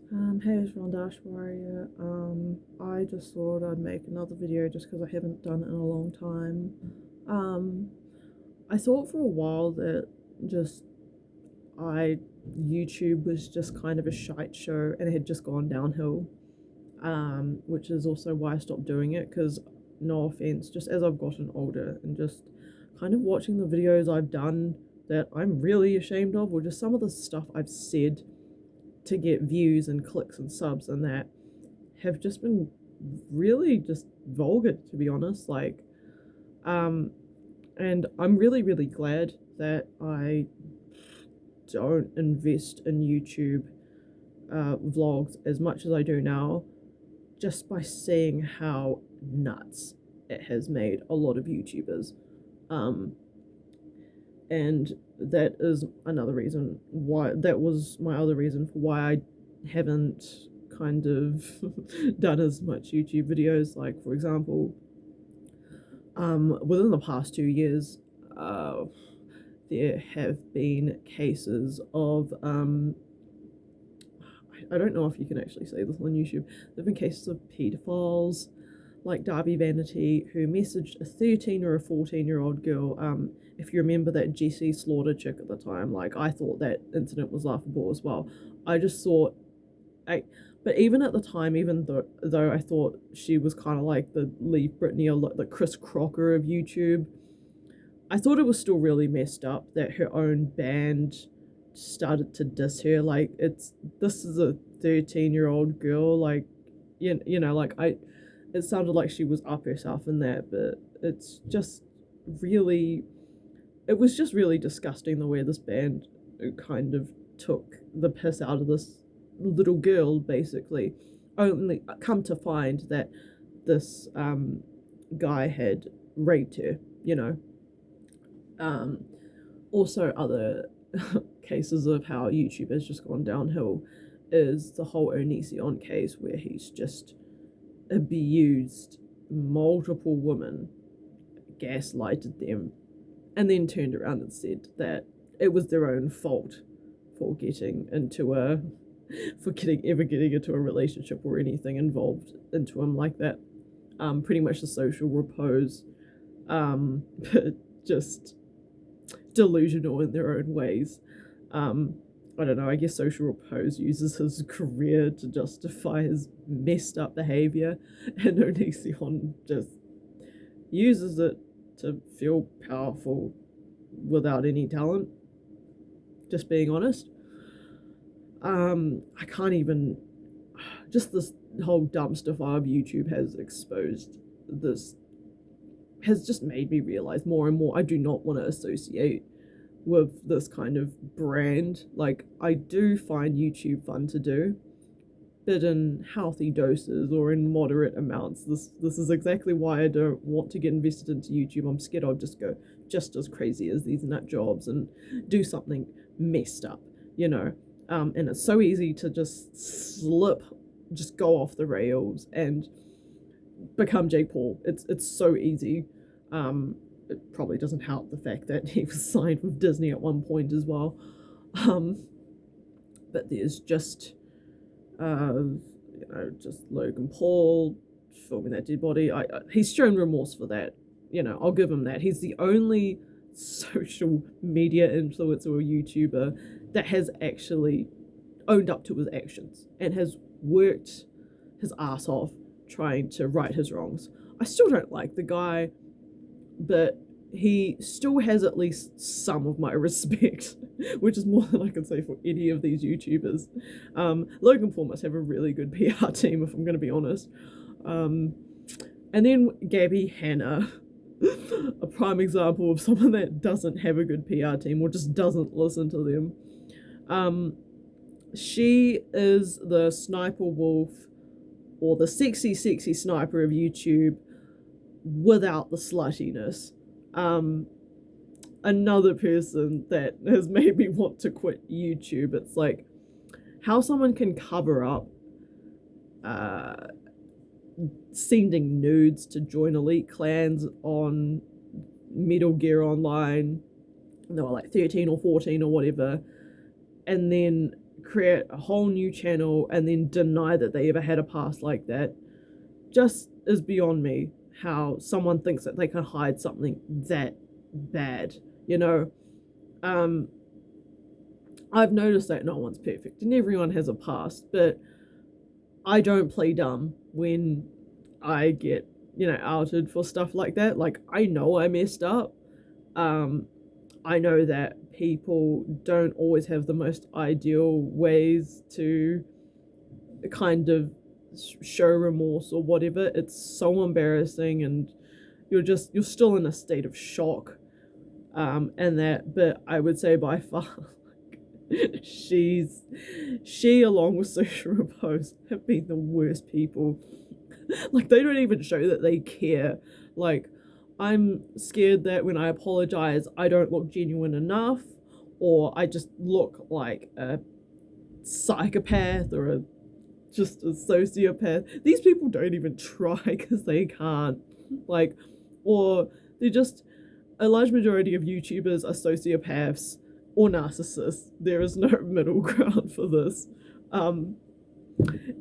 Hey, it's Dash Warrior. I just thought I'd make another video just because I haven't done it in a long time. Um, I thought for a while that just I YouTube was just kind of a shite show and it had just gone downhill. Which is also why I stopped doing it because, no offense, just as I've gotten older and just kind of watching the videos I've done that I'm really ashamed of, or just some of the stuff I've said to get views and clicks and subs and that have just been really just vulgar, to be honest. Um and I'm really glad that I don't invest in YouTube vlogs as much as I do now, just by seeing how nuts it has made a lot of YouTubers. um and that is another reason why, that was my other reason for why I haven't kind of done as much YouTube videos. Like, for example, within the past 2 years, there have been cases of I don't know if you can actually say this on YouTube. There have been cases of pedophiles like Darby Vanity, who messaged a 13 or a 14-year-old girl. If you remember that Jessie Slaughter chick at the time, like, I thought that incident was laughable as well. I just thought, but even at the time, even though I thought she was kind of like the Leave Britney, or the Chris Crocker of YouTube, I thought it was still really messed up that her own band started to diss her. Like, this is a 13-year-old girl. Like, like, it sounded like she was up herself in that, but it's just really, it was just really disgusting the way this band kind of took the piss out of this little girl, basically. Only come to find that this guy had raped her, you know. Um, Also, other cases of how YouTube has just gone downhill is the whole Onision case, where he's just abused multiple women, gaslighted them, and then turned around and said that it was their own fault for getting into a ever getting into a relationship or anything involved into him like that. Pretty much the social repose, but just delusional in their own ways. Um, I don't know, I guess Social Repose uses his career to justify his messed up behavior, and Onision just uses it to feel powerful without any talent, just being honest. I can't even. Just this whole dumpster fire YouTube has exposed this has just made me realize more and more I do not want to associate with this kind of brand. Like, I do find YouTube fun to do, but in healthy doses or in moderate amounts. This is exactly why I don't want to get invested into YouTube. I'm scared I'll just go just as crazy as these nut jobs and do something messed up, you know. And it's so easy to just go off the rails and become Jake Paul. It's so easy. It probably doesn't help the fact that he was signed with Disney at one point as well. Um, but there's just, just Logan Paul filming that dead body. He's shown remorse for that. I'll give him that. He's the only social media influencer or YouTuber that has actually owned up to his actions and has worked his ass off trying to right his wrongs. I still don't like the guy, but he still has at least some of my respect, which is more than I can say for any of these YouTubers. Logan Paul must have a really good PR team, if I'm going to be honest. And then Gabby Hanna, a prime example of someone that doesn't have a good PR team or just doesn't listen to them. She is the sniper wolf, or the sexy sniper of YouTube, without the sluttiness. Another person that has made me want to quit YouTube. It's like how someone can cover up sending nudes to join elite clans on Metal Gear Online. They were like 13 or 14 or whatever, and then create a whole new channel and then deny that they ever had a past like that just is beyond me. How someone thinks that they can hide something that bad, you know. I've noticed that no one's perfect and everyone has a past, but I don't play dumb when I get, outed for stuff like that. Like, I know I messed up. I know that people don't always have the most ideal ways to kind of show remorse or whatever. It's so embarrassing, and you're still in a state of shock. But I would say by far, she along with Social Repose have been the worst people. Like, they don't even show that they care. Like, I'm scared that when I apologize, I don't look genuine enough, or I just look like a psychopath or just a sociopath. These people don't even try because they can't. Like, or they're just, a large majority of YouTubers are sociopaths or narcissists. There is no middle ground for this.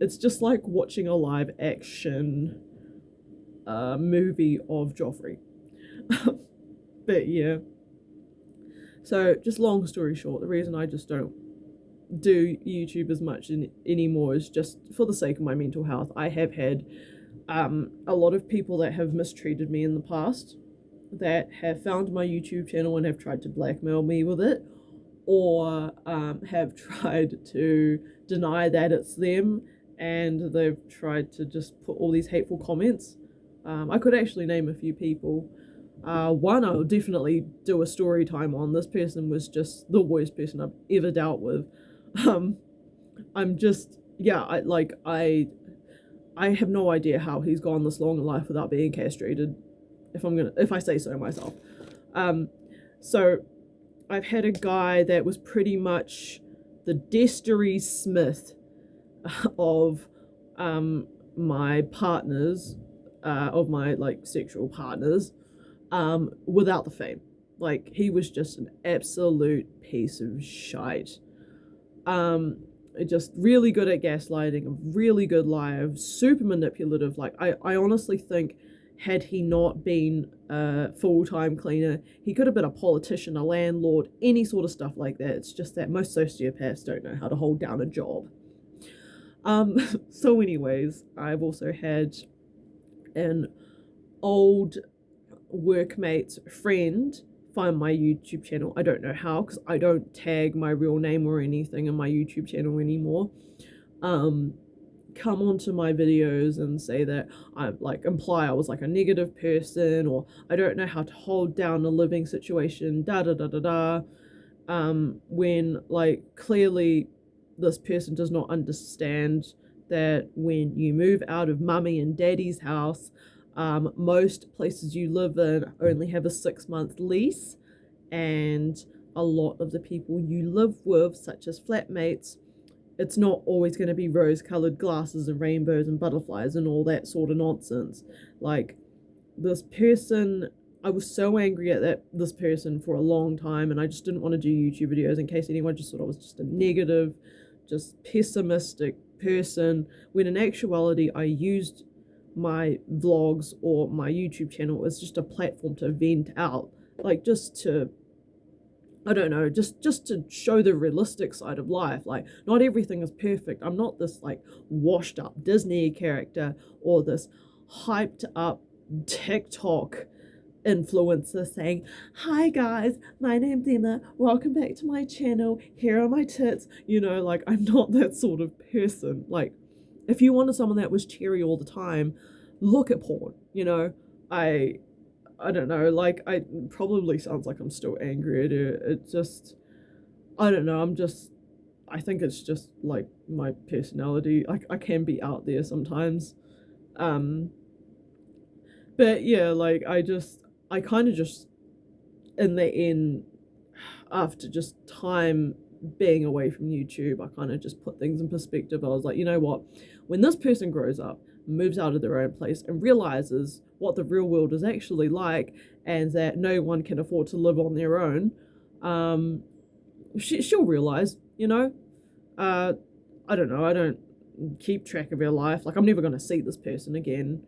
It's just like watching a live action movie of Joffrey. But yeah. So, just long story short, the reason I just don't do YouTube as much anymore is just for the sake of my mental health. I have had a lot of people that have mistreated me in the past, that have found my YouTube channel and have tried to blackmail me with it, or have tried to deny that it's them, and they've tried to just put all these hateful comments. I could actually name a few people. One I'll definitely do a story time on. This person was just the worst person I've ever dealt with. I'm just, yeah, I have no idea how he's gone this long in life without being castrated, if I say so myself. So I've had a guy that was pretty much the Destiny Smith of my partners, of my sexual partners, without the fame. Like, he was just an absolute piece of shite. Just really good at gaslighting, a really good liar, super manipulative. Like, I honestly think, had he not been a full-time cleaner, he could have been a politician, a landlord, any sort of stuff like that. It's just that most sociopaths don't know how to hold down a job. So anyways, I've also had an old workmate's friend find my YouTube channel. I don't know how, because I don't tag my real name or anything in my YouTube channel anymore. Come onto my videos and say that I imply I was a negative person, or I don't know how to hold down a living situation, when clearly this person does not understand that when you move out of mummy and daddy's house, most places you live in only have a 6-month lease, and a lot of the people you live with, such as flatmates, it's not always going to be rose-colored glasses and rainbows and butterflies and all that sort of nonsense. This person, I was so angry at this person for a long time, and I just didn't want to do YouTube videos in case anyone just thought I was just a negative, just pessimistic person, when in actuality I used my vlogs or my YouTube channel as just a platform to vent out, just to, I don't know, just to show the realistic side of life. Not everything is perfect. I'm not this washed up Disney character or this hyped up TikTok influencer saying, "Hi guys, my name's Emma, welcome back to my channel, here are my tits." I'm not that sort of person. If you wanted someone that was cheery all the time, look at porn. I don't know, I probably sounds like I'm still angry at her. It just, I don't know, I think it's just my personality. I can be out there sometimes. But yeah, I kind of just, in the end, after just time being away from YouTube, I kind of just put things in perspective. I was like, you know what, when this person grows up, moves out of their own place, and realizes what the real world is actually like, and that no one can afford to live on their own, she'll realize, Uh, I don't know. I don't keep track of their life. Like, I'm never going to see this person again.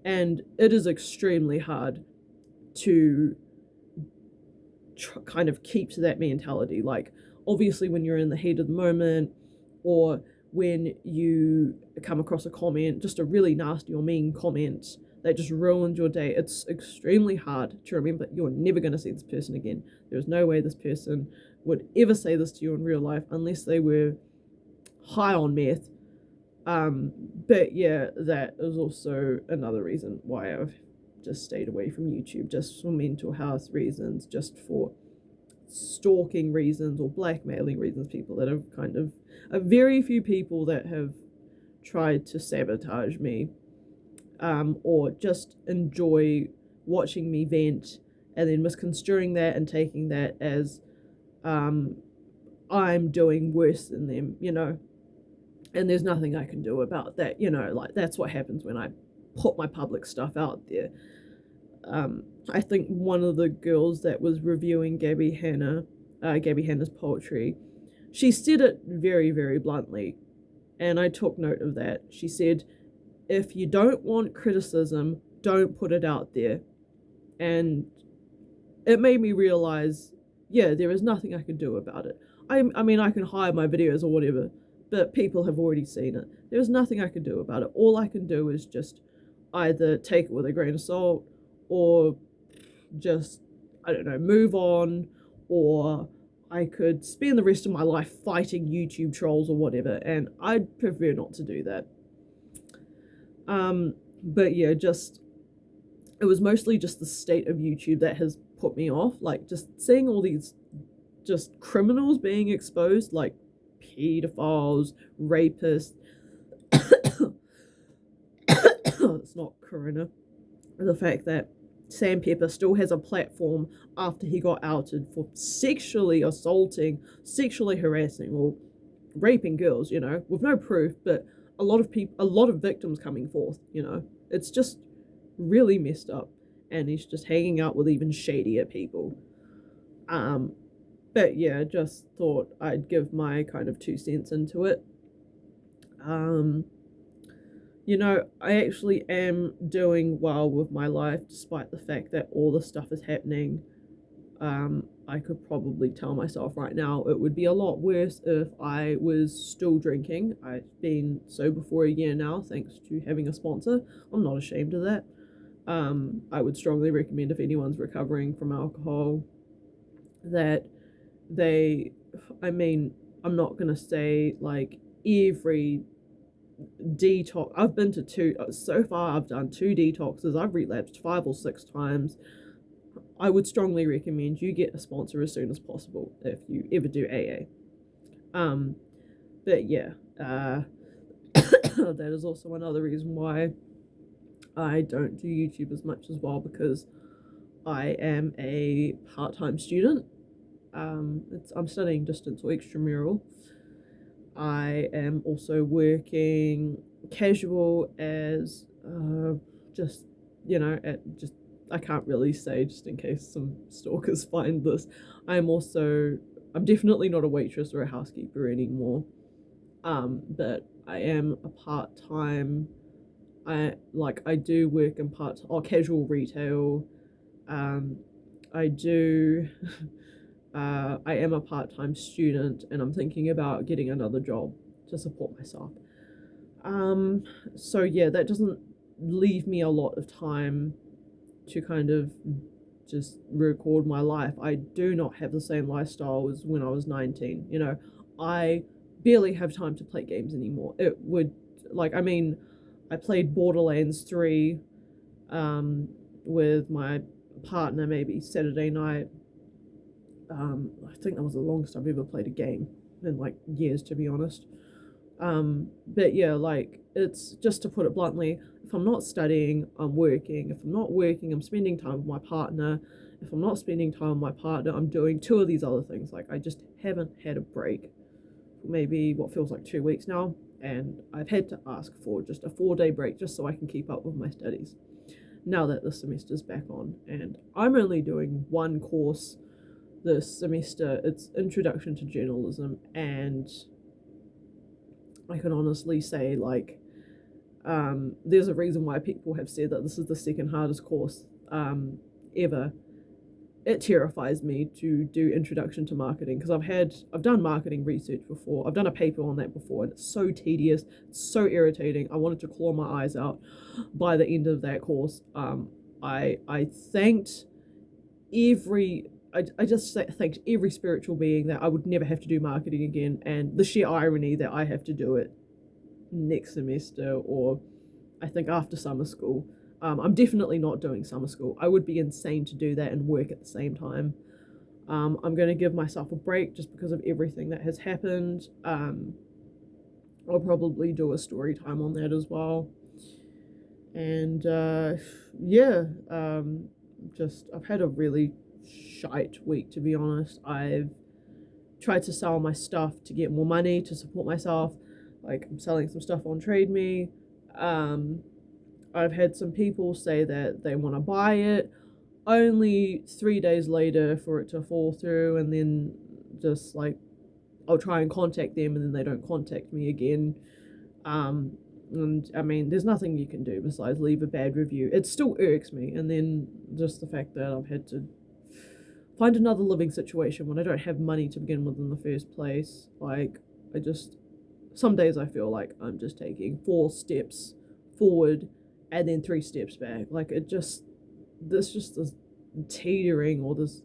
And it is extremely hard to kind of keep to that mentality. Like, obviously, when you're in the heat of the moment, or when you come across a comment, just a really nasty or mean comment that just ruined your day, it's extremely hard to remember you're never going to see this person again. There's no way this person would ever say this to you in real life unless they were high on meth. But yeah, that is also another reason why I've just stayed away from YouTube, just for mental health reasons, just for stalking reasons or blackmailing reasons. People that have kind of, very few people that have tried to sabotage me, or just enjoy watching me vent and then misconstruing that and taking that as I'm doing worse than them, and there's nothing I can do about that, like that's what happens when I put my public stuff out there. I think one of the girls that was reviewing Gabby Hanna's poetry, she said it very, very bluntly, and I took note of that. She said, if you don't want criticism, don't put it out there. And it made me realize, yeah, there is nothing I can do about it. I mean, I can hide my videos or whatever, but people have already seen it. There's nothing I can do about it. All I can do is just either take it with a grain of salt, or just, I don't know, move on, or I could spend the rest of my life fighting YouTube trolls or whatever, and I'd prefer not to do that. But yeah, it was mostly just the state of YouTube that has put me off, like just seeing all these just criminals being exposed, like pedophiles, rapists. It's not corona. The fact that Sam Pepper still has a platform after he got outed for sexually assaulting, sexually harassing, or raping girls, with no proof, but a lot of victims coming forth, It's just really messed up, and he's just hanging out with even shadier people. But yeah, just thought I'd give my kind of 2 cents into it. I actually am doing well with my life, despite the fact that all this stuff is happening. I could probably tell myself right now it would be a lot worse if I was still drinking. I've been sober for a year now, thanks to having a sponsor. I'm not ashamed of that. I would strongly recommend, if anyone's recovering from alcohol, that I'm not gonna say like every detox. I've been to 2 so far. I've done 2 detoxes. I've relapsed 5 or 6 times. I would strongly recommend you get a sponsor as soon as possible if you ever do AA. But yeah, that is also another reason why I don't do YouTube as much as well, because I am a part-time student. I'm studying distance or extramural. I am also working casual as I can't really say, just in case some stalkers find this. I'm definitely not a waitress or a housekeeper anymore. But I am a part-time. I do work in casual retail. I do. I am a part-time student, and I'm thinking about getting another job to support myself. So yeah, that doesn't leave me a lot of time to kind of just record my life. I do not have the same lifestyle as when I was 19. I barely have time to play games anymore. I played Borderlands 3 with my partner maybe Saturday night. I think that was the longest I've ever played a game in years, to be honest. But yeah, it's just, to put it bluntly, if I'm not studying, I'm working. If I'm not working, I'm spending time with my partner. If I'm not spending time with my partner, I'm doing 2 of these other things. I just haven't had a break for maybe what feels like 2 weeks now, and I've had to ask for just a 4-day break just so I can keep up with my studies now that the semester's back on. And I'm only doing 1 course this semester. It's Introduction to Journalism, and I can honestly say, like, there's a reason why people have said that this is the second hardest course ever. It terrifies me to do introduction to marketing because I've done marketing research before. I've done a paper on that before, and it's so tedious, it's so irritating. I wanted to claw my eyes out by the end of that course. I thanked every I just thanked every spiritual being that I would never have to do marketing again, and the sheer irony that I have to do it next semester, or I think after summer school. I'm definitely not doing summer school. I would be insane to do that and work at the same time. I'm going to give myself a break just because of everything that has happened. I'll probably do a story time on that as well. And yeah, I've had a really shite week, to be honest. I've tried to sell my stuff to get more money to support myself. Like, I'm selling some stuff on Trade Me. I've had some people say that they want to buy it, only 3 days later for it to fall through, and then just like I'll try and contact them and then they don't contact me again. And I mean, there's nothing you can do besides leave a bad review. It still irks me, and then just the fact that I've had to find another living situation when I don't have money to begin with in the first place. Like, some days I feel like I'm just taking 4 steps forward and then 3 steps back. Like, this teetering, or this,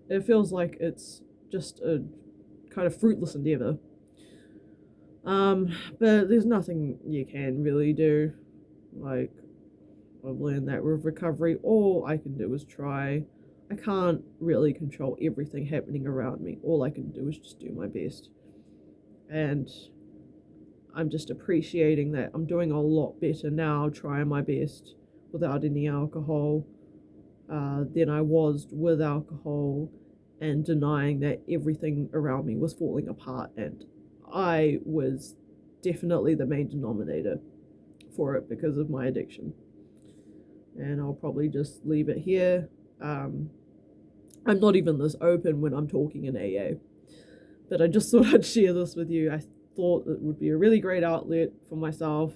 it feels like it's just a kind of fruitless endeavor. But there's nothing you can really do. Like, I've learned that with recovery, all I can do is try. I can't really control everything happening around me. All I can do is just do my best. And I'm just appreciating that I'm doing a lot better now, trying my best without any alcohol, than I was with alcohol, and denying that everything around me was falling apart, and I was definitely the main denominator for it because of my addiction. And I'll probably just leave it here. I'm not even this open when I'm talking in AA, but I just thought I'd share this with you. I thought it would be a really great outlet for myself,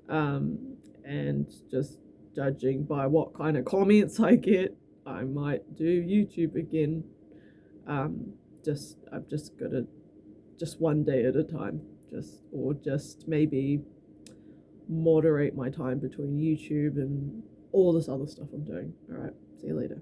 and just judging by what kind of comments I get, I might do YouTube again. I've just got to, just one day at a time, just maybe moderate my time between YouTube and all this other stuff I'm doing. All right, see you later.